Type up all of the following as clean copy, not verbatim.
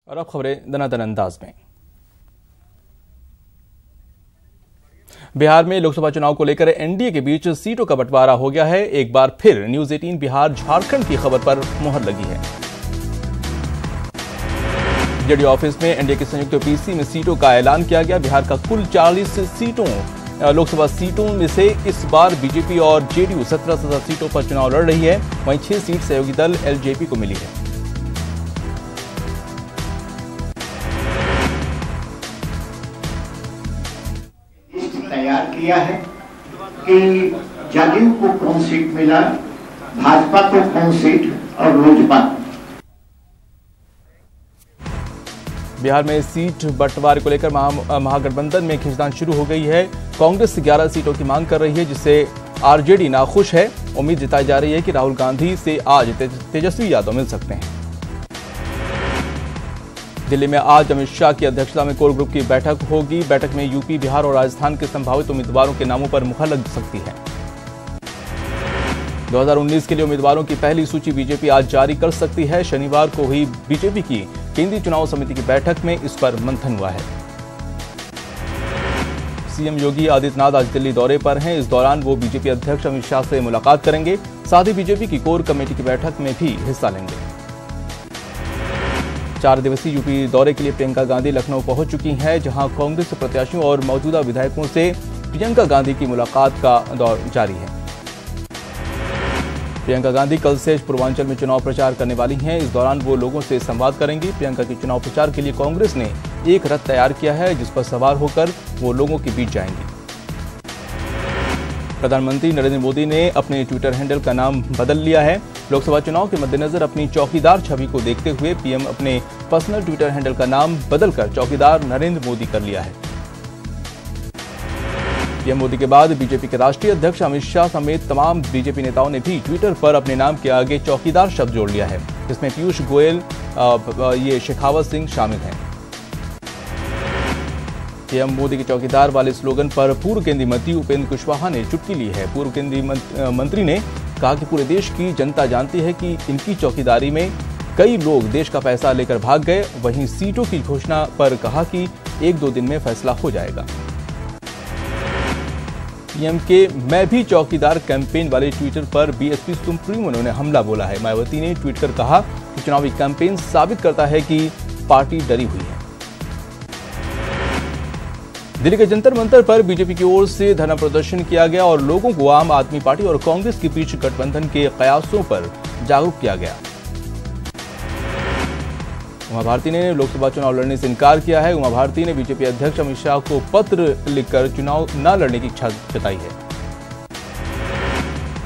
और अब खबरें दनादन अंदाज में। बिहार में लोकसभा चुनाव को लेकर एनडीए के बीच सीटों का बंटवारा हो गया है। एक बार फिर न्यूज 18 बिहार झारखंड की खबर पर मुहर लगी है। जेडीयू ऑफिस में एनडीए की संयुक्त पीसी में सीटों का ऐलान किया गया। बिहार का कुल 40 लोकसभा सीटों में से इस बार बीजेपी और जेडीयू 17 सीटों पर चुनाव लड़ रही है। वहीं 6 सीट सहयोगी दल एलजेपी को मिली है। तैयार किया है कि जदयू को कौन सीट मिला, भाजपा को कौन सीट और लोजपा। बिहार में सीट बंटवारे को लेकर महागठबंधन में खींचतान शुरू हो गई है। कांग्रेस 11 सीटों की मांग कर रही है, जिससे आरजेडी नाखुश है। उम्मीद जताई जा रही है कि राहुल गांधी से आज तेजस्वी यादव मिल सकते हैं। दिल्ली में आज अमित शाह की अध्यक्षता में कोर ग्रुप की बैठक होगी। बैठक में यूपी, बिहार और राजस्थान के संभावित उम्मीदवारों के नामों पर मुहर लग सकती है। 2019 के लिए उम्मीदवारों की पहली सूची बीजेपी आज जारी कर सकती है। शनिवार को हुई बीजेपी की केंद्रीय चुनाव समिति की बैठक में इस पर मंथन हुआ है। सीएम योगी आदित्यनाथ आज दिल्ली दौरे पर हैं। इस दौरान वो बीजेपी अध्यक्ष अमित शाह से मुलाकात करेंगे। साथ ही बीजेपी की कोर कमेटी की बैठक में भी हिस्सा लेंगे। 4 दिवसीय यूपी दौरे के लिए प्रियंका गांधी लखनऊ पहुंच चुकी हैं, जहां कांग्रेस प्रत्याशियों और मौजूदा विधायकों से प्रियंका गांधी की मुलाकात का दौर जारी है। प्रियंका गांधी कल से पूर्वांचल में चुनाव प्रचार करने वाली हैं। इस दौरान वो लोगों से संवाद करेंगी। प्रियंका के चुनाव प्रचार के लिए कांग्रेस ने एक रथ तैयार किया है, जिस पर सवार होकर वो लोगों के बीच जाएंगी। प्रधानमंत्री नरेंद्र मोदी ने अपने ट्विटर हैंडल का नाम बदल लिया है। लोकसभा चुनाव के मद्देनजर अपनी चौकीदार छवि को देखते हुए पीएम अपने पर्सनल ट्विटर हैंडल का नाम बदलकर चौकीदार नरेंद्र मोदी कर लिया है। पीएम मोदी के बाद बीजेपी के राष्ट्रीय अध्यक्ष अमित शाह समेत तमाम बीजेपी नेताओं ने भी ट्विटर पर अपने नाम के आगे चौकीदार शब्द जोड़ लिया है। इसमें पीयूष गोयल, शेखावत सिंह शामिल हैं। पीएम मोदी के चौकीदार वाले स्लोगन पर पूर्व केंद्रीय मंत्री उपेंद्र कुशवाहा ने चुटकी ली है। पूर्व केंद्रीय मंत्री ने कहा कि पूरे देश की जनता जानती है कि इनकी चौकीदारी में कई लोग देश का पैसा लेकर भाग गए। वहीं सीटों की घोषणा पर कहा कि 1-2 दिन में फैसला हो जाएगा। पीएम के मैं भी चौकीदार कैंपेन वाले ट्विटर पर बीएसपी सुप्रीमो ने हमला बोला है। मायावती ने ट्वीट कर कहा कि चुनावी कैंपेन साबित करता है कि पार्टी डरी हुई है। दिल्ली के जंतर मंतर पर बीजेपी की ओर से धरना प्रदर्शन किया गया और लोगों को आम आदमी पार्टी और कांग्रेस के बीच गठबंधन के कयासों पर जागरूक किया गया। उमा भारती ने लोकसभा चुनाव लड़ने से इनकार किया है। उमा भारती ने बीजेपी अध्यक्ष अमित शाह को पत्र लिखकर चुनाव न लड़ने की इच्छा जताई है।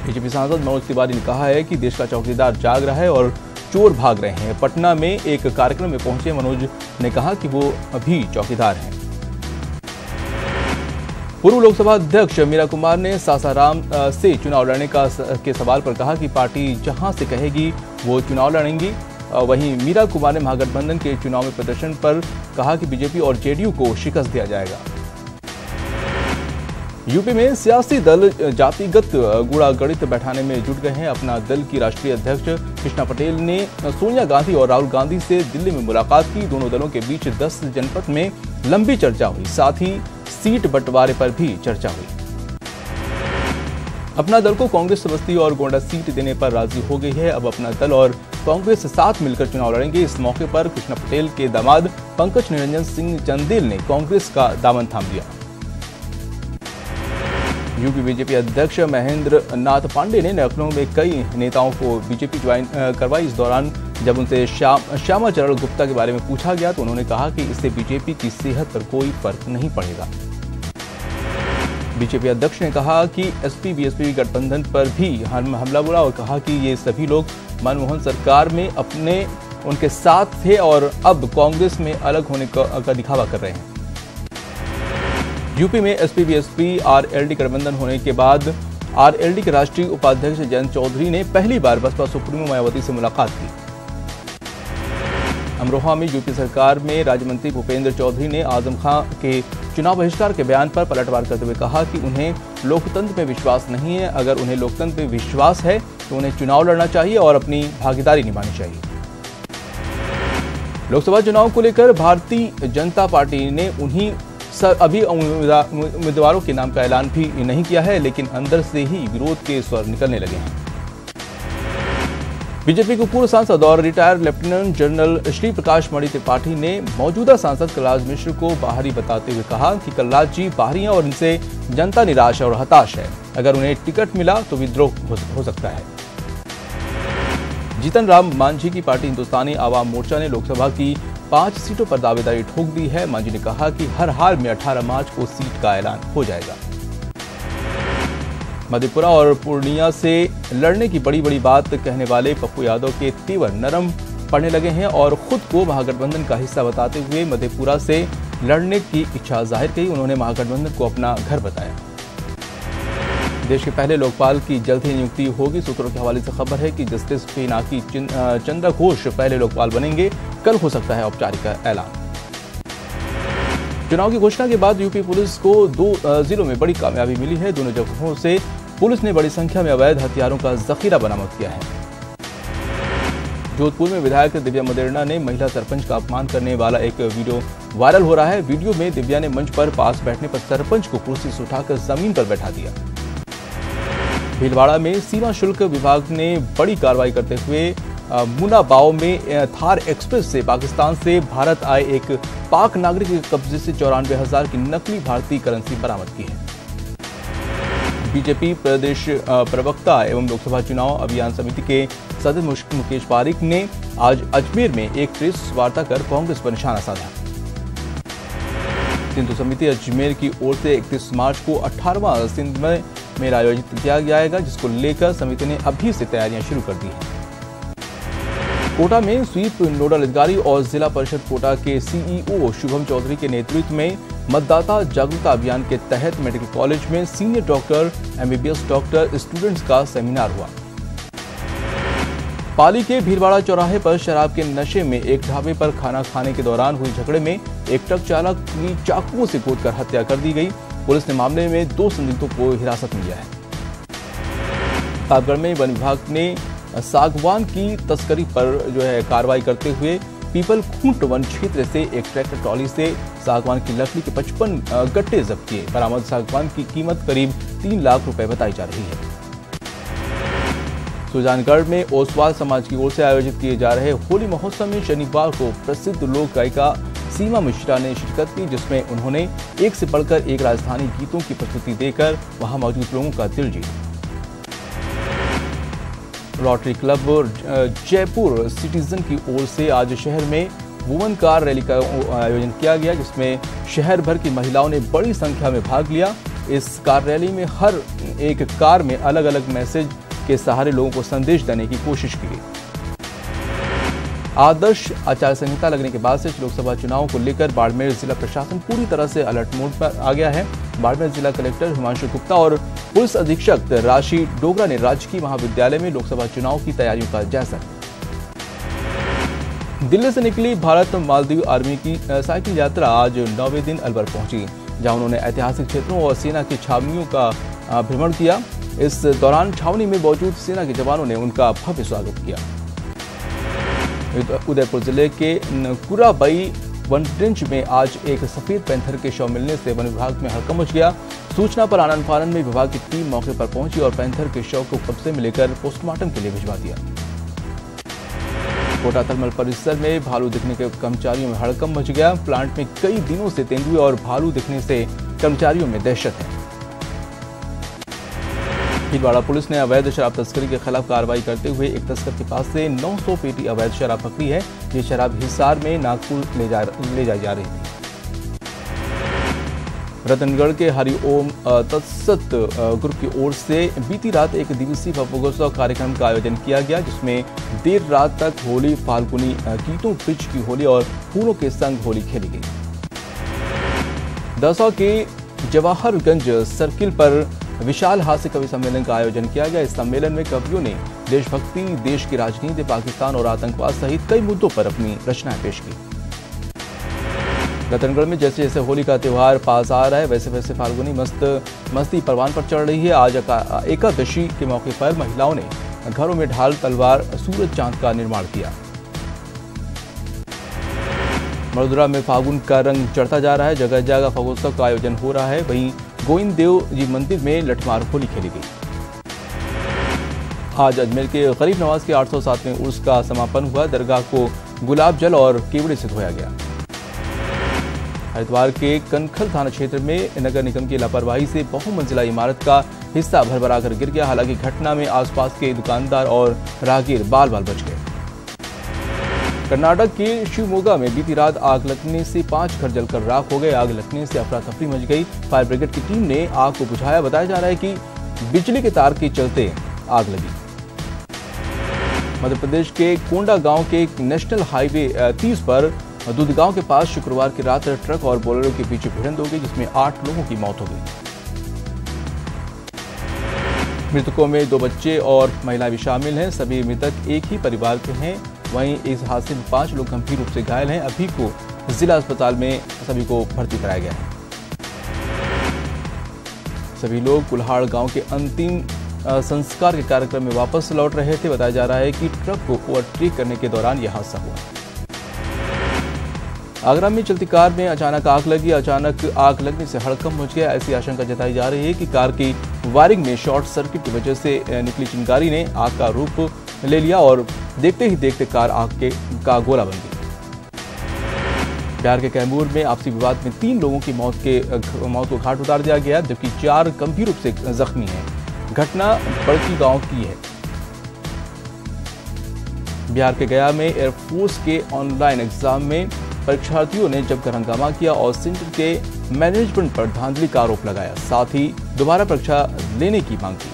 बीजेपी सांसद मनोज तिवारी ने कहा है कि देश का चौकीदार जाग रहा है और चोर भाग रहे हैं। पटना में एक कार्यक्रम में पहुंचे मनोज ने कहा कि वो अभी चौकीदार हैं। पूर्व लोकसभा अध्यक्ष मीरा कुमार ने सासाराम से चुनाव लड़ने के सवाल पर कहा कि पार्टी जहां से कहेगी वो चुनाव लड़ेंगी। वहीं मीरा कुमार ने महागठबंधन के चुनाव में प्रदर्शन पर कहा कि बीजेपी और जेडीयू को शिकस्त दिया जाएगा। यूपी में सियासी दल जातिगत गुणागणित बैठाने में जुट गए हैं। अपना दल की राष्ट्रीय अध्यक्ष कृष्णा पटेल ने सोनिया गांधी और राहुल गांधी से दिल्ली में मुलाकात की। दोनों दलों के बीच 10 जनपद में लंबी चर्चा हुई। साथ ही सीट बंटवारे पर भी चर्चा हुई। अपना दल को कांग्रेस बस्ती और गोंडा सीट देने पर राजी हो गई है। अब अपना दल और कांग्रेस साथ मिलकर चुनाव लड़ेंगे। इस मौके पर कृष्णा पटेल के दामाद पंकज निरंजन सिंह चंदेल ने कांग्रेस का दामन थाम लिया। यूपी बीजेपी अध्यक्ष महेंद्र नाथ पांडे ने लखनऊ में कई नेताओं को बीजेपी ज्वाइन करवाई। इस दौरान जब उनसे श्यामा चरण गुप्ता के बारे में पूछा गया तो उन्होंने कहा कि इससे बीजेपी की सेहत पर कोई फर्क नहीं पड़ेगा। बीजेपी अध्यक्ष ने कहा कि एसपी बीएसपी गठबंधन पर भी हमला बोला और कहा कि ये सभी लोग मनमोहन सरकार में उनके साथ थे और अब कांग्रेस में अलग होने का दिखावा कर रहे हैं। यूपी में एसपी बीएसपी आरएलडी गठबंधन होने के बाद आरएलडी के राष्ट्रीय उपाध्यक्ष जयंत चौधरी ने पहली बार बसपा सुप्रीमो मायावती से मुलाकात की। अमरोहा में यूपी सरकार में राज्य मंत्री भूपेंद्र चौधरी ने आजम खां के चुनाव बहिष्कार के बयान पर पलटवार करते हुए कहा कि उन्हें लोकतंत्र में विश्वास नहीं है। अगर उन्हें लोकतंत्र में विश्वास है तो उन्हें चुनाव लड़ना चाहिए और अपनी भागीदारी निभानी चाहिए। लोकसभा चुनाव को लेकर भारतीय जनता पार्टी ने अभी उम्मीदवारों के नाम का ऐलान भी नहीं किया है, लेकिन अंदर से ही विरोध के स्वर निकलने लगे हैं। बीजेपी के पूर्व सांसद और retired lieutenant general Shri Prakash Mani Tripathi ने मौजूदा सांसद कलराज मिश्र को बाहरी बताते हुए कहा कि कलराज जी बाहरी हैं और इनसे जनता निराश और हताश है। अगर उन्हें टिकट मिला तो विद्रोह हो सकता है। जीतन राम मांझी की पार्टी हिंदुस्तानी आवाम मोर्चा ने लोकसभा की 5 सीटों पर दावेदारी ठोक दी है। मांझी ने कहा कि हर हाल में 18 मार्च को सीट का ऐलान हो जाएगा। मधेपुरा और पूर्णिया से लड़ने की बड़ी बात कहने वाले पप्पू यादव के तेवर नरम पड़ने लगे हैं और खुद को महागठबंधन का हिस्सा बताते हुए मधेपुरा से लड़ने की इच्छा जाहिर की। उन्होंने महागठबंधन को अपना घर बताया। देश के पहले लोकपाल की जल्द ही नियुक्ति होगी। सूत्रों के हवाले से खबर है कि जस्टिस पिनाकी चंद्र घोष पहले लोकपाल बनेंगे। कल हो सकता है औपचारिक ऐलान। चुनाव की घोषणा के बाद यूपी पुलिस को 2 जिलों में बड़ी कामयाबी मिली है। दोनों जगहों से पुलिस ने बड़ी संख्या में अवैध हथियारों का जखीरा बरामद किया है। जोधपुर में विधायक दिव्या मदेरणा ने महिला सरपंच का अपमान करने वाला एक वीडियो वायरल हो रहा है। वीडियो में दिव्या ने मंच पर पास बैठने पर सरपंच को कुर्सी से उठाकर जमीन पर बैठा दिया। भीलवाड़ा में सीमा शुल्क विभाग ने बड़ी कार्रवाई करते हुए मुनाबाव में थार एक्सप्रेस से पाकिस्तान से भारत आए एक पाक नागरिक के कब्जे से 94,000 की नकली भारतीय करेंसी बरामद की है। बीजेपी प्रदेश प्रवक्ता एवं लोकसभा चुनाव अभियान समिति के सदस्य मुकेश पारिक ने आज अजमेर में एक प्रेस वार्ता कर कांग्रेस पर निशाना साधा। सिंधु समिति अजमेर की ओर से 31 मार्च को 18वां सिंध में मेला आयोजित किया जाएगा, जिसको लेकर समिति ने अभी से तैयारियां शुरू कर दी हैं। कोटा में स्वीप नोडल अधिकारी और जिला परिषद कोटा के सीईओ शुभम चौधरी के नेतृत्व में मतदाता जागरूकता अभियान के तहत मेडिकल कॉलेज में senior doctor, MBBS doctor students का सेमिनार हुआ। पाली के भीलवाड़ा चौराहे पर शराब के नशे में एक ढाबे पर खाना खाने के दौरान हुई झगड़े में एक ट्रक चालक की चाकुओं से कूटकर हत्या कर दी गई। पुलिस ने मामले में 2 संदिग्धों को हिरासत में लिया है। प्रतापगढ़ में वन विभाग ने सागवान की तस्करी पर कार्रवाई करते हुए पीपल खूंट वन क्षेत्र से एक ट्रैक्टर ट्रॉली से सागवान की लकड़ी के 55 गट्टे जब्त किए। बरामद सागवान की कीमत करीब 3 लाख रुपए बताई जा रही है। सुजानगढ़ में ओसवाल समाज की ओर से आयोजित किए जा रहे होली महोत्सव में शनिवार को प्रसिद्ध लोक गायिका सीमा मिश्रा ने शिरकत की, जिसमें उन्होंने एक से बढ़कर एक राजस्थानी गीतों की प्रस्तुति देकर वहां मौजूद लोगों का दिल जीता। रोटरी क्लब जयपुर सिटीजन की ओर से आज शहर में वुमेन कार रैली का आयोजन किया गया, जिसमें शहर भर की महिलाओं ने बड़ी संख्या में भाग लिया। इस कार रैली में हर एक कार में अलग अलग मैसेज के सहारे लोगों को संदेश देने की कोशिश की गई। आदर्श आचार संहिता लगने के बाद से लोकसभा चुनाव को लेकर बाड़मेर जिला प्रशासन पूरी तरह से अलर्ट मोड पर आ गया है। बाड़मेर जिला कलेक्टर हिमांशु गुप्ता और पुलिस अधीक्षक राशि डोगरा ने राजकीय महाविद्यालय में लोकसभा चुनाव की तैयारियों का जायजा लिया। दिल्ली से निकली भारत मालदीव आर्मी की साइकिल यात्रा आज 9वें दिन अलवर पहुंची, जहां उन्होंने ऐतिहासिक क्षेत्रों और सेना की छावनियों का भ्रमण किया। इस दौरान छावनी में मौजूद सेना के जवानों ने उनका भव्य स्वागत किया। उदयपुर जिले के कुराबई वन रेंज में आज एक सफेद पैंथर के शव मिलने से वन विभाग में हड़कंप मच गया। सूचना पर आनन फानन में विभाग की टीम मौके पर पहुंची और पैंथर के शव को कब्जे में लेकर पोस्टमार्टम के लिए भिजवा दिया। कोटा थर्मल परिसर में भालू दिखने के कर्मचारियों में हड़कंप मच गया। प्लांट में कई दिनों से तेंदुए और भालू दिखने से कर्मचारियों में दहशत है। भीलवाड़ा पुलिस ने अवैध शराब तस्करी के खिलाफ कार्रवाई करते हुए एक तस्कर के पास से 900 पेटी अवैध शराब पकड़ी है। ये शराब हिसार में नागपुर ले जाई जा रही थी। रतनगढ़ के हरिओम तत्सत ग्रुप की ओर से बीती रात एक दिवसीय भव्योत्सव कार्यक्रम का आयोजन किया गया, जिसमें देर रात तक होली, फाल्गुनी गीतों, पिच की होली और फूलों के संग होली खेली गई। दसौं के जवाहरगंज सर्किल पर विशाल हास्य कवि सम्मेलन का आयोजन किया गया। इस सम्मेलन में कवियों ने देशभक्ति, देश की राजनीति, पाकिस्तान और आतंकवाद सहित कई मुद्दों पर अपनी रचनाएं पेश की। रतनगढ़ में जैसे जैसे होली का त्योहार पास आ रहा है, वैसे वैसे फाल्गुनी मस्ती परवान पर चढ़ रही है। आज एकादशी के मौके पर महिलाओं ने घरों में ढाल, तलवार, सूरज चांद का निर्माण किया। वडोदरा में फागुन का रंग चढ़ता जा रहा है। जगह जगह फागोत्सव का आयोजन हो रहा है। वहीं गोविंद देव जी मंदिर में लठमार होली खेली गई। आज अजमेर के गरीब नवाज के 807वें उर्स का समापन हुआ। दरगाह को गुलाब जल और केवड़े से धोया गया। हरिद्वार के कनखल थाना क्षेत्र में नगर निगम की लापरवाही से बहुमंजिला इमारत का हिस्सा भरभरा कर गिर गया। हालांकि घटना में आसपास के दुकानदार और राहगीर बाल बाल बच गए। कर्नाटक के शिवमोगा में बीती रात आग लगने से 5 घर जलकर राख हो गए। आग लगने से अफरा तफरी मच गई। फायर ब्रिगेड की टीम ने आग को बुझाया। बताया जा रहा है कि बिजली के तार के चलते आग लगी। मध्य प्रदेश के कोंडा गांव के नेशनल हाईवे 30 पर दूधगांव के पास शुक्रवार की रात ट्रक और बोलेरो के बीच भिड़ंत हो गई, जिसमें 8 लोगों की मौत हो गई। मृतकों में 2 बच्चे और महिला भी शामिल हैं। सभी मृतक एक ही परिवार के हैं। वहीं इस हादसे में 5 लोग गंभीर रूप से घायल हैं। अभी को जिला अस्पताल में सभी को भर्ती कराया गया है। सभी लोग कुल्हाड़ गांव के अंतिम संस्कार के कार्यक्रम में वापस लौट रहे थे। बताया जा रहा है कि ट्रक को ओवरटेक करने के दौरान यह हादसा हुआ। आगरा में चलती कार में अचानक आग लगी। अचानक आग लगने से हड़कंप मच गया। ऐसी आशंका जताई जा रही है कि कार की वायरिंग में शॉर्ट सर्किट की वजह से निकली चिंगारी ने आग का रूप ले लिया और देखते ही देखते कार आग का गोला बन गई। बिहार के कैमूर में आपसी विवाद में 3 लोगों की मौत को घाट उतार दिया गया, जबकि 4 गंभीर रूप से जख्मी हैं। घटना बड़की गांव की है। बिहार के गया में एयरफोर्स के ऑनलाइन एग्जाम में परीक्षार्थियों ने जमकर हंगामा किया और सेंटर के मैनेजमेंट पर धांधली का आरोप लगाया। साथ ही दोबारा परीक्षा लेने की मांग की।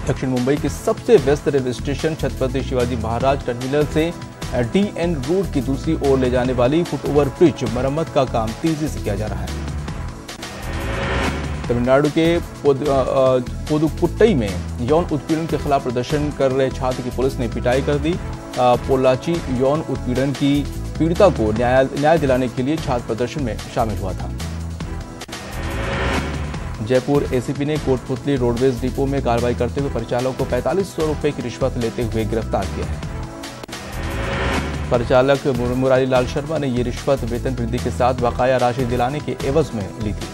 दक्षिण मुंबई के सबसे व्यस्त railway station Chhatrapati Shivaji Maharaj terminal से DN रोड की दूसरी ओर ले जाने वाली फुटओवर ब्रिज मरम्मत का काम तेजी से किया जा रहा है। तमिलनाडु के पुदुकोट्टई में यौन उत्पीड़न के खिलाफ प्रदर्शन कर रहे छात्र की पुलिस ने पिटाई कर दी। पोल्लाची यौन उत्पीड़न की पीड़िता को न्याय दिलाने के लिए छात्र प्रदर्शन में शामिल हुआ था। जयपुर ACP ने कोटपुतली रोडवेज डिपो में कार्रवाई करते हुए परिचालक को 4500 रुपए की रिश्वत लेते हुए गिरफ्तार किया है। परिचालक मुरारी लाल शर्मा ने ये रिश्वत वेतन वृद्धि के साथ बकाया राशि दिलाने के एवज में ली थी।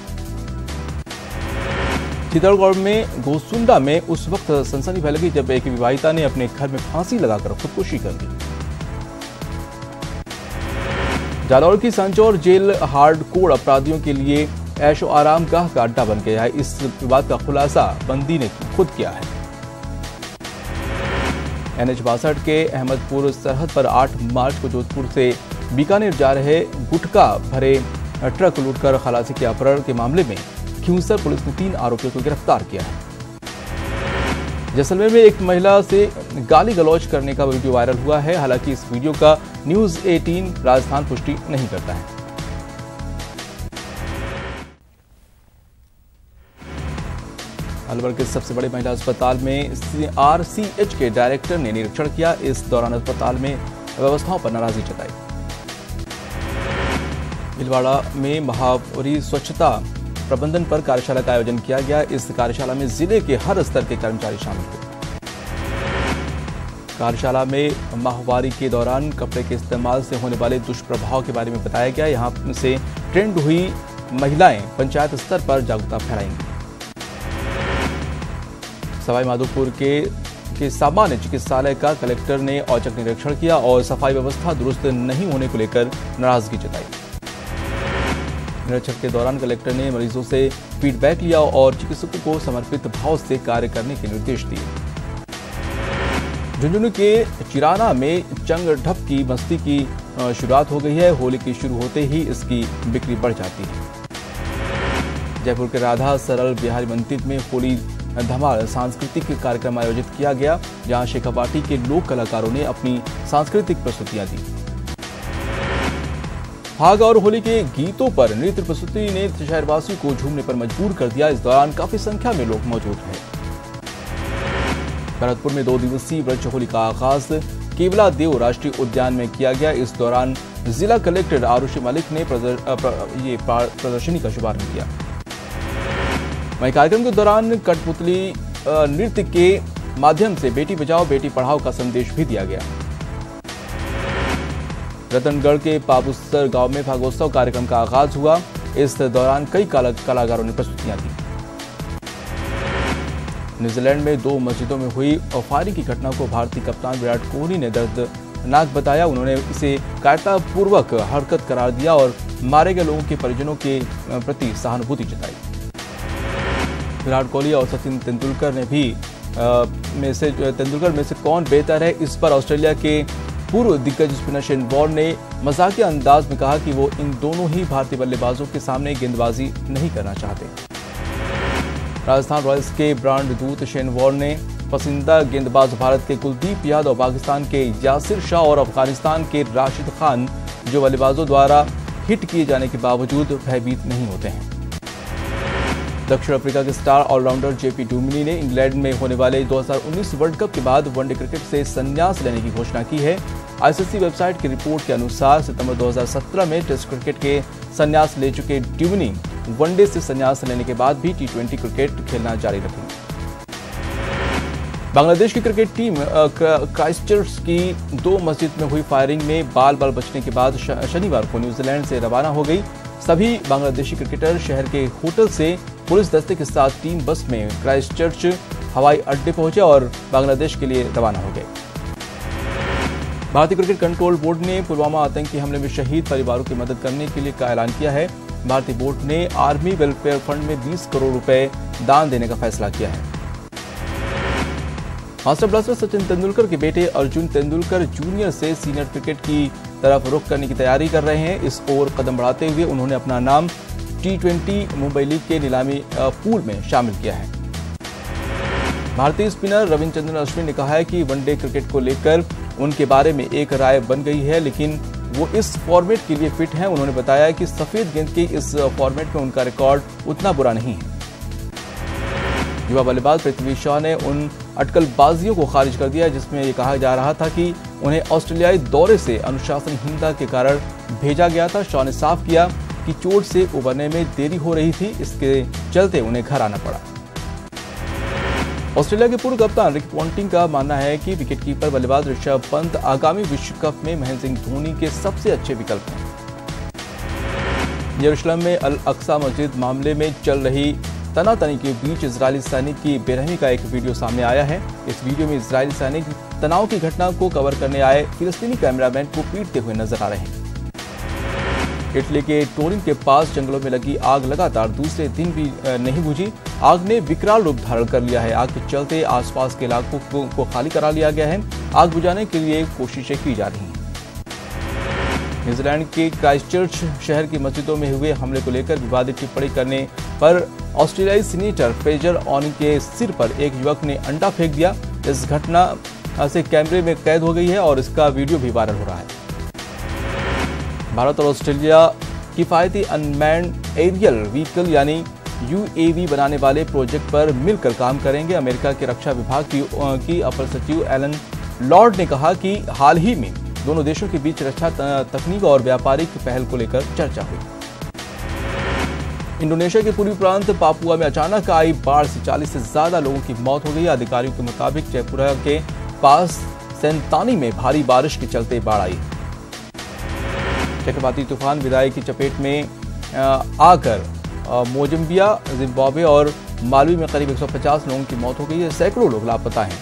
चित्तौड़गढ़ में गोसुंडा में उस वक्त सनसनी फैल गई जब एक विवाहिता ने अपने घर में फांसी लगाकर खुदकुशी कर ली। जालौर की संचौर जेल हार्डकोर अपराधियों के लिए ऐशो आराम गाह का अड्डा बन गया है। इस विवाद का खुलासा बंदी ने खुद किया है। NH 62 के अहमदपुर सरहद पर 8 मार्च को जोधपुर से बीकानेर जा रहे गुटखा भरे ट्रक लूटकर खलासी के अपहरण के मामले में खिंवसर पुलिस ने 3 आरोपियों को गिरफ्तार किया है। जैसलमेर में एक महिला से गाली गलौज करने का वीडियो वायरल हुआ है। हालांकि इस वीडियो का न्यूज 18 राजस्थान पुष्टि नहीं करता है। अलवर के सबसे बड़े महिला अस्पताल में RCH के डायरेक्टर ने निरीक्षण किया। इस दौरान अस्पताल में व्यवस्थाओं पर नाराजगी जताई। भीलवाड़ा में महावरी स्वच्छता प्रबंधन पर कार्यशाला का आयोजन किया गया। इस कार्यशाला में जिले के हर स्तर के कर्मचारी शामिल हुए। कार्यशाला में माहवारी के दौरान कपड़े के इस्तेमाल से होने वाले दुष्प्रभाव के बारे में बताया गया। यहाँ से ट्रेंड हुई महिलाएं पंचायत स्तर पर जागरूकता फैलाएंगी। सवाई माधोपुर के सामान्य चिकित्सालय का कलेक्टर ने औचक निरीक्षण किया और सफाई व्यवस्था दुरुस्त नहीं होने को लेकर नाराजगी जताई। निरीक्षण के दौरान कलेक्टर ने मरीजों से फीडबैक लिया और चिकित्सकों को समर्पित भाव से कार्य करने के निर्देश दिए। झुंझुनू के चिराना में चंग ढप की मस्ती की शुरुआत हो गई है। होली की शुरू होते ही इसकी बिक्री बढ़ जाती है। जयपुर के राधा सरल बिहारी मंदिर में होली धमाल सांस्कृतिक कार्यक्रम आयोजित किया गया, जहां शेखावाटी के लोक कलाकारों ने अपनी सांस्कृतिक प्रस्तुतियां दी। फाग और होली के गीतों पर नृत्य प्रस्तुति ने शहरवासियों को झूमने पर मजबूर कर दिया। इस दौरान काफी संख्या में लोग मौजूद रहे। भरतपुर में 2 दिवसीय व्रज होली का आगाज केवला देव राष्ट्रीय उद्यान में किया गया। इस दौरान जिला कलेक्टर आरुषि मलिक ने प्रदर्शनी का शुभारंभ किया। वहीं कार्यक्रम के दौरान कठपुतली नृत्य के माध्यम से बेटी बचाओ बेटी पढ़ाओ का संदेश भी दिया गया। रतनगढ़ के पाबुसर गांव में भागोत्सव कार्यक्रम का आगाज हुआ। इस दौरान कई कलाकारों ने प्रस्तुतियां दी। न्यूजीलैंड में 2 मस्जिदों में हुई फायरिंग की घटना को भारतीय कप्तान विराट कोहली ने दर्दनाक बताया। उन्होंने इसे कायरतापूर्वक हरकत करार दिया और मारे गए लोगों के परिजनों के प्रति सहानुभूति जताई। विराट कोहली और सचिन तेंदुलकर में से कौन बेहतर है, इस पर ऑस्ट्रेलिया के पूर्व दिग्गज स्पिनर शेन वॉर्न ने मजाकिया अंदाज में कहा कि वो इन दोनों ही भारतीय बल्लेबाजों के सामने गेंदबाजी नहीं करना चाहते। राजस्थान रॉयल्स के ब्रांड दूत शेन वॉर्न ने पसंदीदा गेंदबाज भारत के कुलदीप यादव, पाकिस्तान के यासिर शाह और अफगानिस्तान के राशिद खान जो बल्लेबाजों द्वारा हिट किए जाने के बावजूद भयभीत नहीं होते हैं। दक्षिण अफ्रीका के स्टार ऑलराउंडर जेपी डुमिनी ने इंग्लैंड में होने वाले 2019 वर्ल्ड कप के बाद वनडे क्रिकेट से संन्यास लेने की घोषणा की है। आईसीसी वेबसाइट की रिपोर्ट के अनुसार सितंबर 2017 में टेस्ट क्रिकेट के संन्यास ले चुके डुमिनी वनडे से संन्यास लेने के बाद भी टी20 क्रिकेट खेलना जारी रखेंगे। बांग्लादेश की क्रिकेट टीम क्राइस्टचर्च की 2 मस्जिद में हुई फायरिंग में बाल बचने के बाद शनिवार को न्यूजीलैंड से रवाना हो गई। सभी बांग्लादेशी क्रिकेटर शहर के होटल से पुलिस दस्ते के साथ टीम बस में क्राइस्टचर्च हवाई अड्डे पहुंचे और बांग्लादेश के लिए रवाना हो गए। भारतीय क्रिकेट कंट्रोल बोर्ड ने पुलवामा आतंकी हमले में शहीद परिवारों की मदद करने के लिए का ऐलान किया है। भारतीय बोर्ड ने आर्मी वेलफेयर फंड में 20 करोड़ रुपए दान देने का फैसला किया है। मास्टर ब्लास्टर सचिन तेंदुलकर के बेटे अर्जुन तेंदुलकर जूनियर से सीनियर क्रिकेट की तरफ रुख करने की तैयारी कर रहे हैं। इस ओर कदम बढ़ाते हुए उन्होंने अपना नाम टी20 मुंबई लीग के नीलामी पूल में शामिल किया है। भारतीय स्पिनर रविचंद्रन अश्विन ने कहा है कि वनडे क्रिकेट को लेकर उनके बारे में एक राय बन गई है, लेकिन वो इस फॉर्मेट के लिए फिट हैं। उन्होंने बताया कि सफेद गेंद के इस फॉर्मेट में उनका रिकॉर्ड उतना बुरा नहीं है। युवा बल्लेबाज पृथ्वी शॉ ने उन अटकलबाजियों को खारिज कर दिया जिसमें यह कहा जा रहा था कि उन्हें ऑस्ट्रेलियाई दौरे से अनुशासनहीनता के कारण भेजा गया था। शॉ ने साफ किया कि चोट से उबरने में देरी हो रही थी, इसके चलते उन्हें घर आना पड़ा। ऑस्ट्रेलिया के पूर्व कप्तान रिकी पॉन्टिंग का मानना है कि विकेटकीपर बल्लेबाज ऋषभ पंत आगामी विश्व कप में महेंद्र सिंह धोनी के सबसे अच्छे विकल्प हैं। यरूशलेम में अल अक्सा मस्जिद मामले में चल रही तनातनी के बीच इजरायली सैनिक की बेरहमी का एक वीडियो सामने आया है। इस वीडियो में इजरायली सैनिक तनाव की घटना को कवर करने आए फिलिस्तीनी कैमरामैन को पीटते हुए नजर आ रहे हैं। इटली के टोरिन के पास जंगलों में लगी आग लगातार दूसरे दिन भी नहीं बुझी। आग ने विकराल रूप धारण कर लिया है। आग के चलते आसपास के इलाकों को खाली करा लिया गया है। आग बुझाने के लिए कोशिशें की जा रही हैं। न्यूजीलैंड के क्राइस्टचर्च शहर की मस्जिदों में हुए हमले को लेकर विवादित टिप्पणी करने पर ऑस्ट्रेलियाई सीनेटर फ्रेजर ऑनिंग के सिर पर एक युवक ने अंडा फेंक दिया। इस घटना से कैमरे में कैद हो गई है और इसका वीडियो भी वायरल हो रहा है। भारत और ऑस्ट्रेलिया किफायती अनमैन्ड एरियल व्हीकल यानी UAV बनाने वाले प्रोजेक्ट पर मिलकर काम करेंगे। अमेरिका के रक्षा विभाग की अपर सचिव एलन लॉर्ड ने कहा कि हाल ही में दोनों देशों के बीच रक्षा तकनीक और व्यापारिक पहल को लेकर चर्चा हुई। इंडोनेशिया के पूर्वी प्रांत पापुआ में अचानक आई बाढ़ से 40 से ज्यादा लोगों की मौत हो गई। अधिकारियों के मुताबिक जयपुरा के पास सेंतानी में भारी बारिश के चलते बाढ़ आई। चक्रवाती तूफान विदाई की चपेट में आकर मोजम्बिया, जिम्बाब्वे और मालवी में करीब 150 लोगों की मौत हो गई है। सैकड़ों लोग लापता हैं।